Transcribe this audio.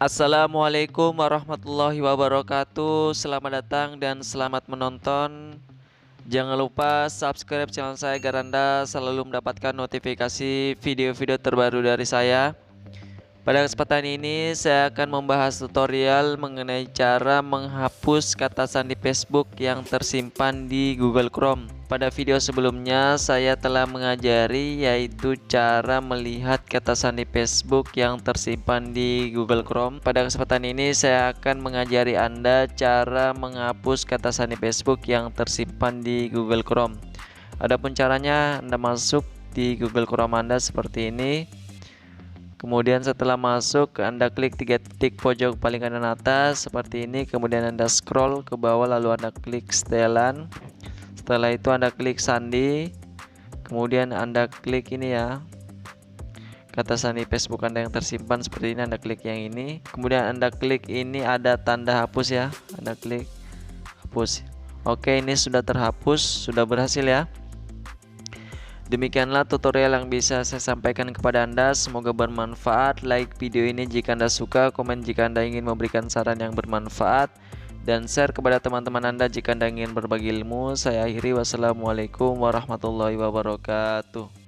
Assalamualaikum warahmatullahi wabarakatuh. Selamat datang dan selamat menonton. Jangan lupa subscribe channel saya agar Anda selalu mendapatkan notifikasi video-video terbaru dari saya. Pada kesempatan ini saya akan membahas tutorial mengenai cara menghapus kata sandi Facebook yang tersimpan di Google Chrome. Pada video sebelumnya saya telah mengajari yaitu cara melihat kata sandi Facebook yang tersimpan di Google Chrome. Pada kesempatan ini saya akan mengajari Anda cara menghapus kata sandi Facebook yang tersimpan di Google Chrome. Adapun caranya, Anda masuk di Google Chrome Anda seperti ini. Kemudian setelah masuk, Anda klik 3 titik pojok paling kanan atas seperti ini. Kemudian Anda scroll ke bawah, lalu Anda klik setelan. Setelah itu Anda klik sandi. Kemudian Anda klik ini ya, kata sandi Facebook Anda yang tersimpan seperti ini. Anda klik yang ini. Kemudian Anda klik ini, ada tanda hapus ya. Anda klik hapus. Oke, ini sudah terhapus, sudah berhasil ya. Demikianlah tutorial yang bisa saya sampaikan kepada Anda. Semoga bermanfaat. Like video ini jika Anda suka, komen jika Anda ingin memberikan saran yang bermanfaat, dan share kepada teman-teman Anda jika Anda ingin berbagi ilmu. Saya akhiri, wassalamualaikum warahmatullahi wabarakatuh.